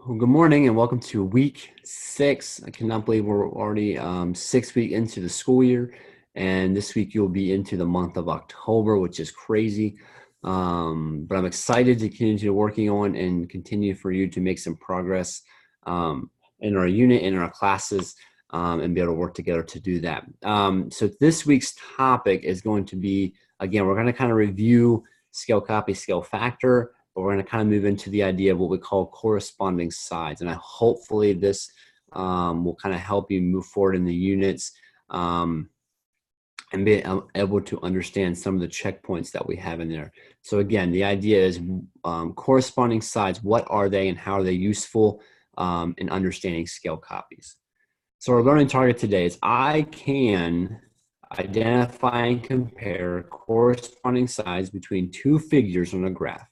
Well, good morning and welcome to week 6. I cannot believe we're already 6 weeks into the school year, and this week you'll be into the month of October, which is crazy. But I'm excited to continue working on and continue for you to make some progress in our unit, in our classes, and be able to work together to do that. So this week's topic is going to be, again, we're going to kind of review scale copy, scale factor. But we're going to kind of move into the idea of what we call corresponding sides. And hopefully this will kind of help you move forward in the units and be able to understand some of the checkpoints that we have in there. So again, the idea is corresponding sides, what are they and how are they useful in understanding scale copies? So our learning target today is I can identify and compare corresponding sides between two figures on a graph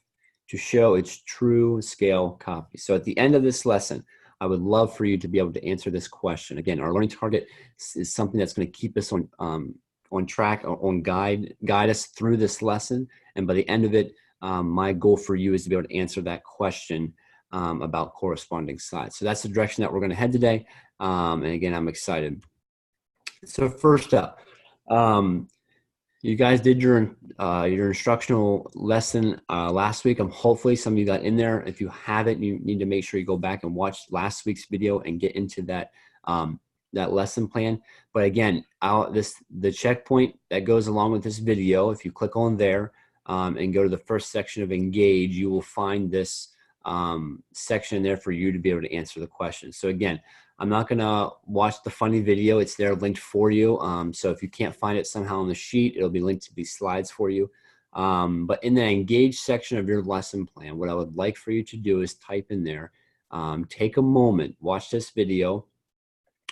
to show its true scale copy. So at the end of this lesson, I would love for you to be able to answer this question. Again, our learning target is something that's going to keep us on track, or guide us through this lesson. And by the end of it, my goal for you is to be able to answer that question about corresponding sides. So that's the direction that we're going to head today. And again, I'm excited. So first up, you guys did your instructional lesson last week. Hopefully some of you got in there. If you haven't, you need to make sure you go back and watch last week's video and get into that that lesson plan. But again, the checkpoint that goes along with this video, if you click on there and go to the first section of Engage, you will find this section there for you to be able to answer the question. So again, I'm not going to watch the funny video. It's there linked for you. So if you can't find it somehow on the sheet, it'll be linked to these slides for you. But in the Engage section of your lesson plan, what I would like for you to do is type in there, take a moment, watch this video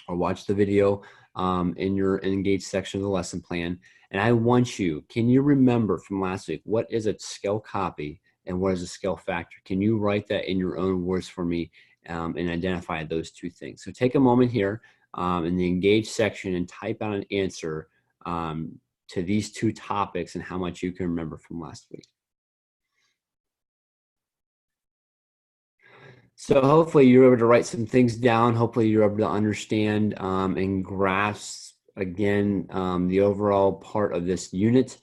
or watch the video in your Engage section of the lesson plan. And I want you, can you remember from last week, what is a scale copy and what is a scale factor? Can you write that in your own words for me? And identify those two things. So take a moment here in the Engage section and type out an answer to these two topics and how much you can remember from last week. So hopefully you're able to write some things down. Hopefully you're able to understand and grasp, again, the overall part of this unit,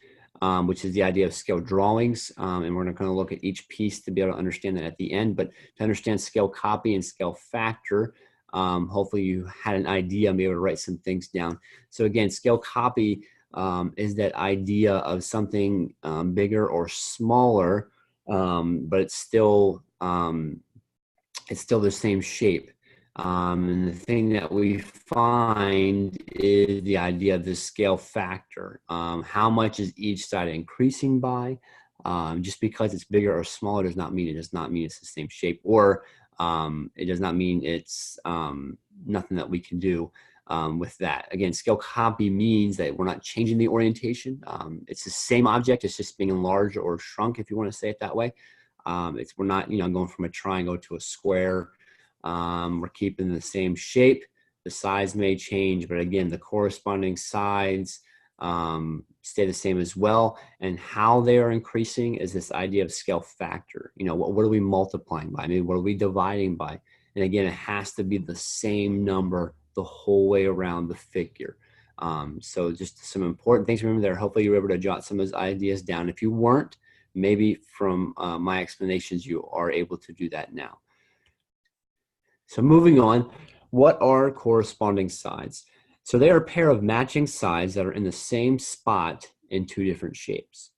which is the idea of scale drawings. And we're going to look at each piece to be able to understand that at the end. But to understand scale copy and scale factor, hopefully you had an idea and be able to write some things down. So again, scale copy is that idea of something bigger or smaller, but it's still the same shape. And the thing that we find is the idea of the scale factor. How much is each side increasing by? Just because it's bigger or smaller does not mean it's the same shape, or it does not mean it's nothing that we can do with that. Again, scale copy means that we're not changing the orientation. It's the same object, it's just being enlarged or shrunk, if you want to say it that way. We're not, going from a triangle to a square. We're keeping the same shape. The size may change, but again, the corresponding sides stay the same as well. And how they are increasing is this idea of scale factor. What are we multiplying by? What are we dividing by? And again, it has to be the same number the whole way around the figure. So just some important things to remember there. Hopefully you were able to jot some of those ideas down. If you weren't, maybe from my explanations, you are able to do that now. So moving on, what are corresponding sides? So they are a pair of matching sides that are in the same spot in two different shapes.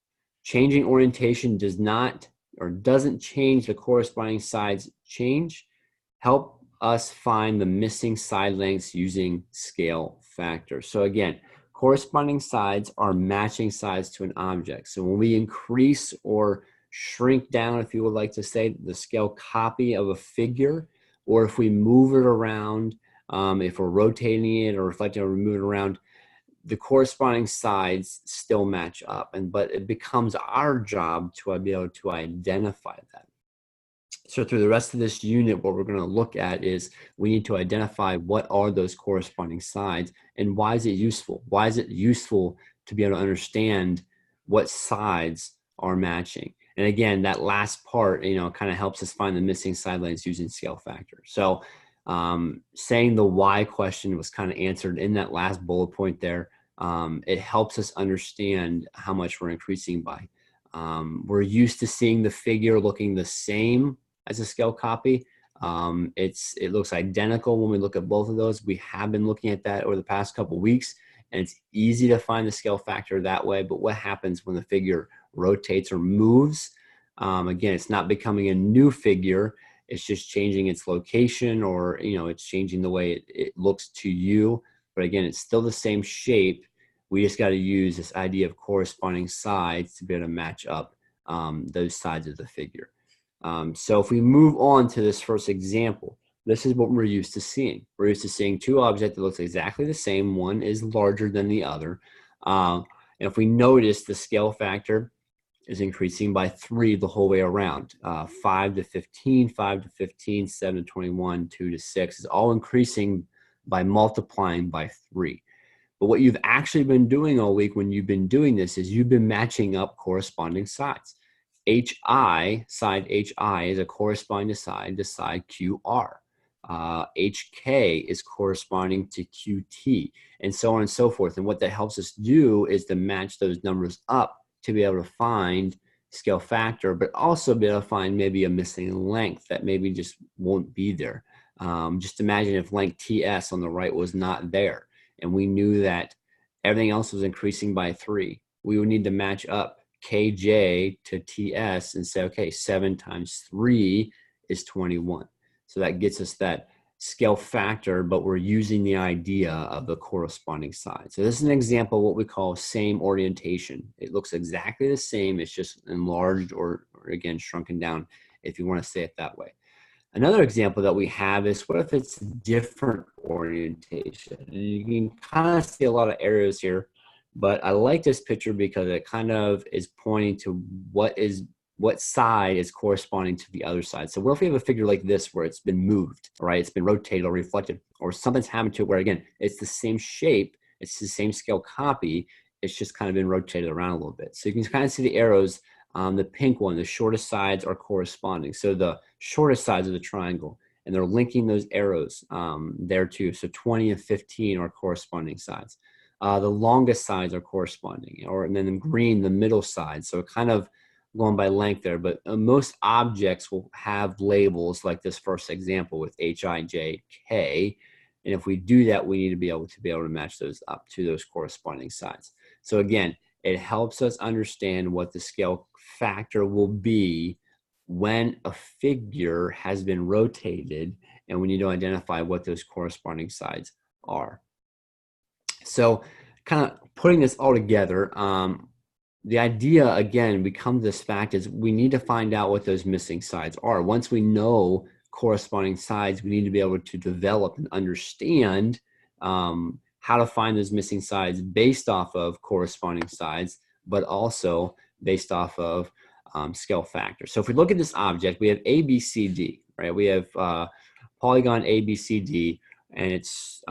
Changing orientation does not or doesn't change the corresponding sides change. Help us find the missing side lengths using scale factor. So again, corresponding sides are matching sides to an object. So when we increase or shrink down, if you would like to say, the scale copy of a figure, or if we move it around, if we're rotating it or reflecting or moving it around, the corresponding sides still match up. But it becomes our job to be able to identify that. So through the rest of this unit, what we're going to look at is we need to identify what are those corresponding sides and why is it useful? Why is it useful to be able to understand what sides are matching? And again, that last part, kind of helps us find the missing side lengths using scale factor. So saying the why question was kind of answered in that last bullet point there. It helps us understand how much we're increasing by. We're used to seeing the figure looking the same as a scale copy. It looks identical when we look at both of those. We have been looking at that over the past couple of weeks, and it's easy to find the scale factor that way. But what happens when the figure rotates or moves? Again, it's not becoming a new figure. It's just changing its location, or it's changing the way it looks to you. But again, it's still the same shape. We just got to use this idea of corresponding sides to be able to match up those sides of the figure. So if we move on to this first example, this is what we're used to seeing. We're used to seeing two objects that looks exactly the same. One is larger than the other. And if we notice, the scale factor is increasing by 3 the whole way around. 5 to 15, 5 to 15, 7 to 21, 2 to 6 is all increasing by multiplying by 3. But what you've actually been doing all week when you've been doing this is you've been matching up corresponding sides. HI, side HI is a corresponding side to side QR. HK is corresponding to QT, and so on and so forth. And what that helps us do is to match those numbers up to be able to find scale factor, but also be able to find maybe a missing length that maybe just won't be there. Just imagine if length TS on the right was not there, and we knew that everything else was increasing by 3. We would need to match up KJ to TS and say, okay, 7 times 3 is 21. So that gets us that scale factor, but we're using the idea of the corresponding side. So this is an example of what we call same orientation. It looks exactly the same. It's just enlarged or again, shrunken down, if you want to say it that way. Another example that we have is, what if it's different orientation? And you can kind of see a lot of arrows here, but I like this picture because it kind of is pointing to what side is corresponding to the other side. So what if we have a figure like this where it's been moved, right? It's been rotated or reflected, or something's happened to it where, again, it's the same shape, it's the same scale copy, it's just kind of been rotated around a little bit. So you can kind of see the arrows. The pink one, the shortest sides are corresponding. So the shortest sides of the triangle, and they're linking those arrows there too. So 20 and 15 are corresponding sides. The longest sides are corresponding, and then in green, the middle side. So kind of going by length there, but most objects will have labels like this first example with H, I, J, K. And if we do that, we need to be able to match those up to those corresponding sides. So again, it helps us understand what the scale factor will be when a figure has been rotated, and we need to identify what those corresponding sides are. So kind of putting this all together, the idea, again, becomes this fact is we need to find out what those missing sides are. Once we know corresponding sides, we need to be able to develop and understand how to find those missing sides based off of corresponding sides, but also based off of scale factor. So if we look at this object, we have A, B, C, D, right? We have polygon A, B, C, D, and it's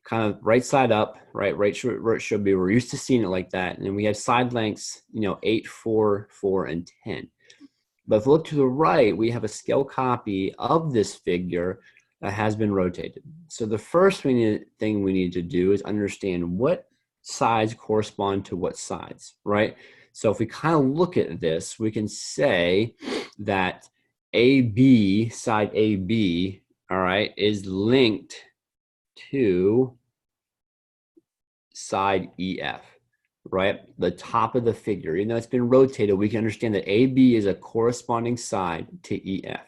kind of right side up, right where it should be. We're used to seeing it like that. And then we have side lengths, 8, 4, 4, and 10. But if we look to the right, we have a scale copy of this figure that has been rotated. So the first thing we need to do is understand what sides correspond to what sides, right? So if we kind of look at this, we can say that AB, side AB, all right, is linked to side EF, right? The top of the figure. Even though it's been rotated, we can understand that AB is a corresponding side to EF.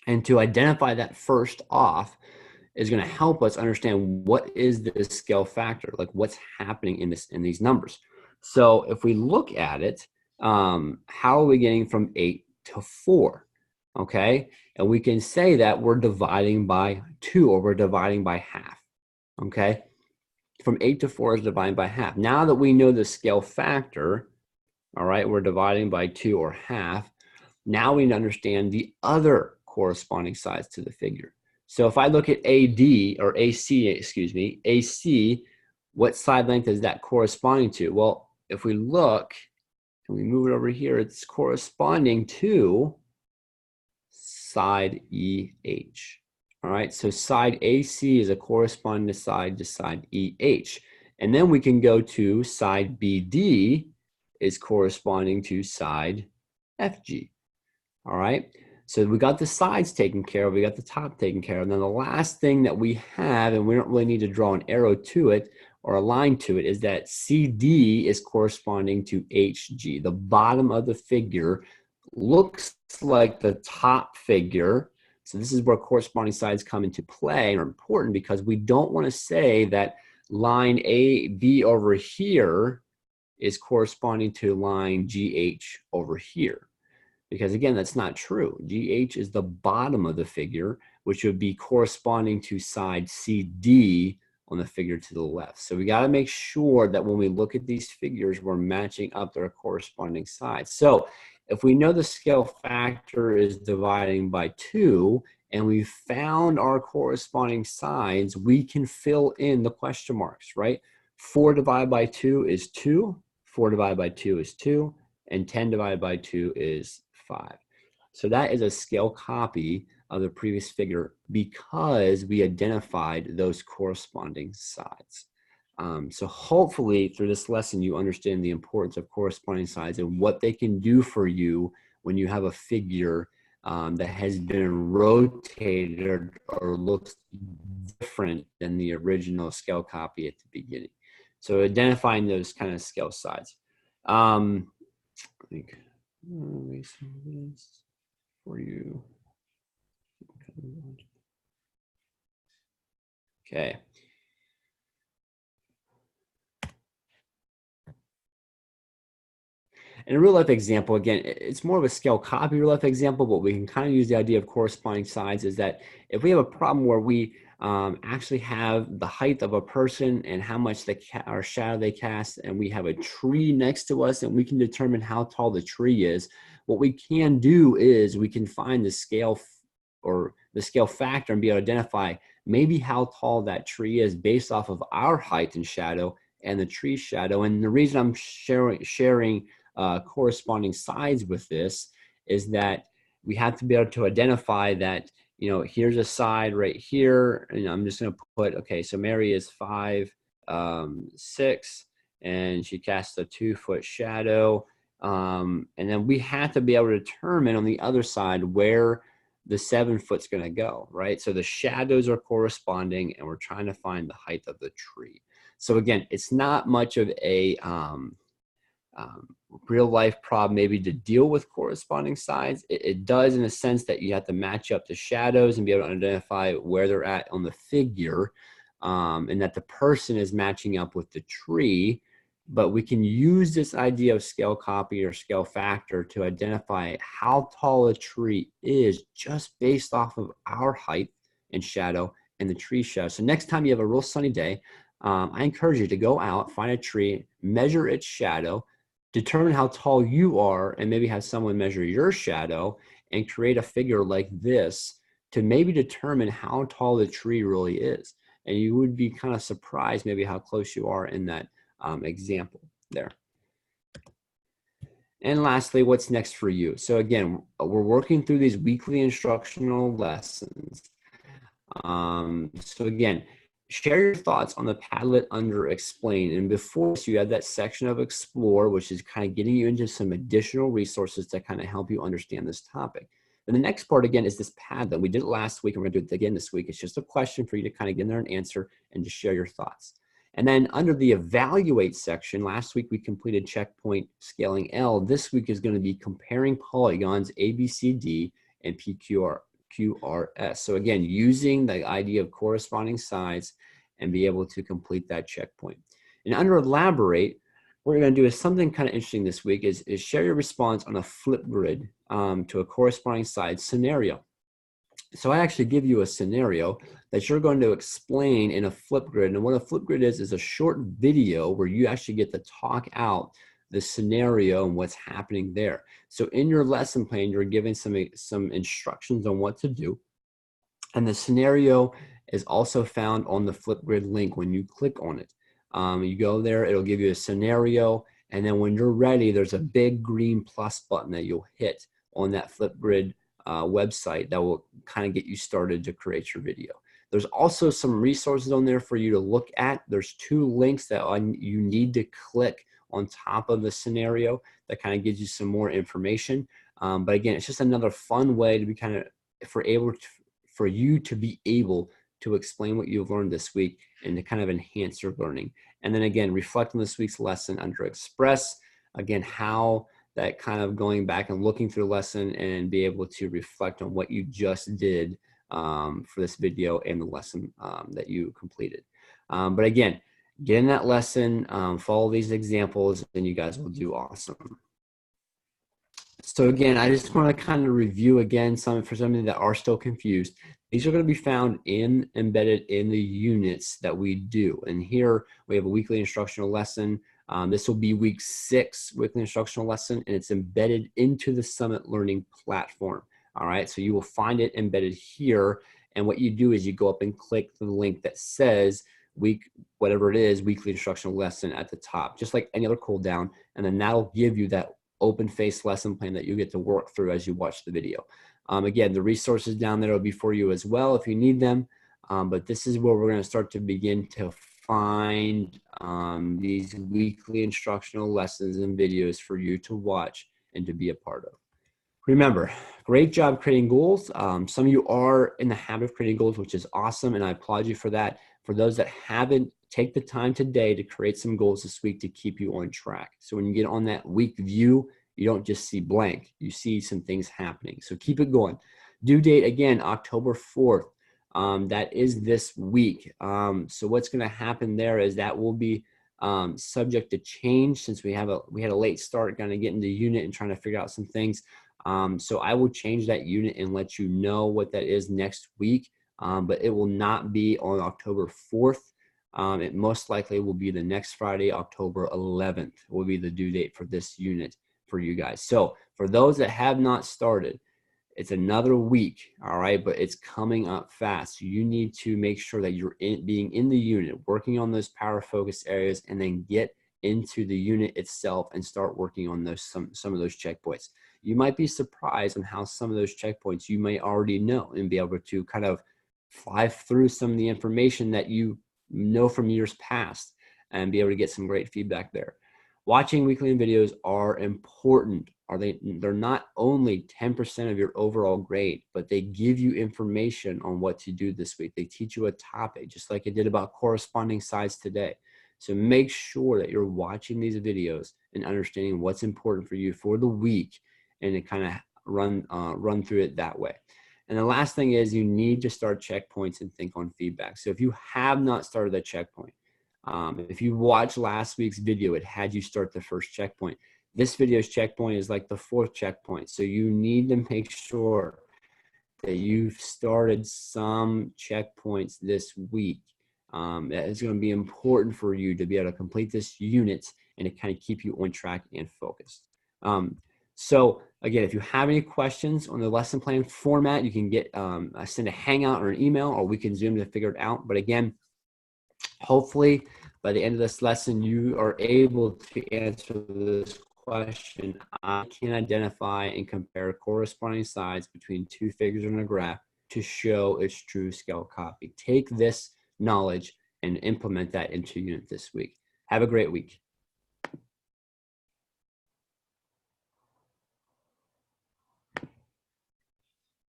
And to identify that first off is going to help us understand what is the scale factor, like what's happening in these numbers. So if we look at it, how are we getting from 8 to 4? Okay, and we can say that we're dividing by 2, or we're dividing by half. Okay, from 8 to 4 is dividing by half. Now that we know the scale factor, all right, we're dividing by 2 or half. Now we understand the other corresponding sides to the figure. So if I look at AD, or AC, excuse me, AC, what side length is that corresponding to? Well, if we look, and we move it over here, it's corresponding to side EH. All right, so side AC is a corresponding side to side EH. And then we can go to side BD is corresponding to side FG. All right, so we got the sides taken care of, we got the top taken care of. And then the last thing that we have, and we don't really need to draw an arrow to it or a line to it, is that CD is corresponding to HG. The bottom of the figure looks like the top figure. So this is where corresponding sides come into play and are important, because we don't want to say that line AB over here is corresponding to line GH over here. Because again, that's not true. GH is the bottom of the figure, which would be corresponding to side CD on the figure to the left. So we got to make sure that when we look at these figures, we're matching up their corresponding sides. So if we know the scale factor is dividing by 2, and we found our corresponding sides, we can fill in the question marks, right? 4 divided by 2 is 2, 4 divided by 2 is 2, and 10 divided by 2 is 5. So that is a scale copy of the previous figure because we identified those corresponding sides. So hopefully through this lesson, you understand the importance of corresponding sides and what they can do for you when you have a figure that has been rotated or looks different than the original scale copy at the beginning. So identifying those kind of scale sides. I think for you. Okay. In a real life example, again, it's more of a scale copy real life example, but we can kind of use the idea of corresponding sides is that if we have a problem where we actually have the height of a person and how much our shadow they cast, and we have a tree next to us and we can determine how tall the tree is, what we can do is we can find the scale or the scale factor and be able to identify maybe how tall that tree is based off of our height and shadow and the tree shadow. And the reason I'm sharing corresponding sides with this is that we have to be able to identify that, you know, here's a side right here, and I'm just going to put, okay, so Mary is 5'6", and she casts a 2-foot shadow, and then we have to be able to determine on the other side where the 7-foot's going to go, right? So the shadows are corresponding, and we're trying to find the height of the tree. So again, it's not much of a real life problem maybe to deal with corresponding sides. It does in a sense that you have to match up the shadows and be able to identify where they're at on the figure, and that the person is matching up with the tree. But we can use this idea of scale copy or scale factor to identify how tall a tree is just based off of our height and shadow and the tree shadow. So next time you have a real sunny day, I encourage you to go out, find a tree, measure its shadow, determine how tall you are, and maybe have someone measure your shadow and create a figure like this to maybe determine how tall the tree really is. And you would be kind of surprised maybe how close you are in that example there. And lastly, what's next for you? So again, we're working through these weekly instructional lessons. So again, share your thoughts on the Padlet under Explain. And before this, you have that section of Explore, which is kind of getting you into some additional resources to kind of help you understand this topic. And the next part, again, is this Padlet. We did it last week, and we're going to do it again this week. It's just a question for you to kind of get in there and answer and just share your thoughts. And then under the Evaluate section, last week we completed checkpoint scaling L. This week is going to be comparing polygons ABCD and PQRS. So again, using the idea of corresponding sides and be able to complete that checkpoint. And under Elaborate, what we're going to do is something kind of interesting this week is share your response on a Flipgrid to a corresponding side scenario. So I actually give you a scenario that you're going to explain in a Flipgrid. And what a Flipgrid is a short video where you actually get to talk out the scenario and what's happening there. So in your lesson plan, you're given some instructions on what to do. And the scenario is also found on the Flipgrid link when you click on it. You go there, it'll give you a scenario, And then when you're ready, there's a big green plus button that you'll hit on that Flipgrid website that will kind of get you started to create your video. There's also some resources on there for you to look at. There's 2 links that you need to click on top of the scenario that kind of gives you some more information. But again, it's just another fun way to be kind of for you to be able to explain what you've learned this week and to kind of enhance your learning. And then again, reflect on this week's lesson under Express. Again, how that kind of going back and looking through the lesson and be able to reflect on what you just did for this video and the lesson that you completed. But again, get in that lesson, follow these examples, and you guys will do awesome. So again, I just want to kind of review again for some of you that are still confused. These are going to be found embedded in the units that we do. And here we have a weekly instructional lesson. This will be week 6 weekly instructional lesson, and it's embedded into the Summit Learning platform. All right, so you will find it embedded here. And what you do is you go up and click the link that says whatever it is, weekly instructional lesson at the top, just like any other cool down. And then that'll give you that open face lesson plan that you get to work through as you watch the video. Again, the resources down there will be for you as well if you need them. But this is where we're going to start to begin to find these weekly instructional lessons and videos for you to watch and to be a part of. Remember, great job creating goals. Some of you are in the habit of creating goals, which is awesome, and I applaud you for that. For those that haven't, take the time today to create some goals this week to keep you on track. So when you get on that week view, you don't just see blank, you see some things happening. So keep it going. Due date, again, October 4th. That is this week. So what's going to happen there is that will be subject to change since we had a late start kind of getting the unit and trying to figure out some things. So I will change that unit and let you know what that is next week, but it will not be on October 4th. It most likely will be the next Friday, October 11th will be the due date for this unit for you guys. So for those that have not started, it's another week, all right, but it's coming up fast. You need to make sure that you're being in the unit, working on those power focus areas, and then get into the unit itself and start working on those some of those checkpoints. You might be surprised on how some of those checkpoints you may already know and be able to kind of fly through some of the information that you know from years past and be able to get some great feedback there. Watching weekly videos are important. They're not only 10% of your overall grade, but they give you information on what to do this week. They teach you a topic, just like it did about corresponding sides today. So make sure that you're watching these videos and understanding what's important for you for the week and to kind of run through it that way. And the last thing is you need to start checkpoints and think on feedback. So if you have not started a checkpoint, if you watched last week's video, it had you start the first checkpoint. This video's checkpoint is like the 4th checkpoint. So you need to make sure that you've started some checkpoints this week. That is going to be important for you to be able to complete this unit and to kind of keep you on track and focused. So again, if you have any questions on the lesson plan format, you can get send a Hangout or an email, or we can Zoom to figure it out. But again, hopefully by the end of this lesson, you are able to answer this question. I can identify and compare corresponding sides between 2 figures in a graph to show its true scale copy. Take this knowledge and implement that into your unit this week. Have a great week.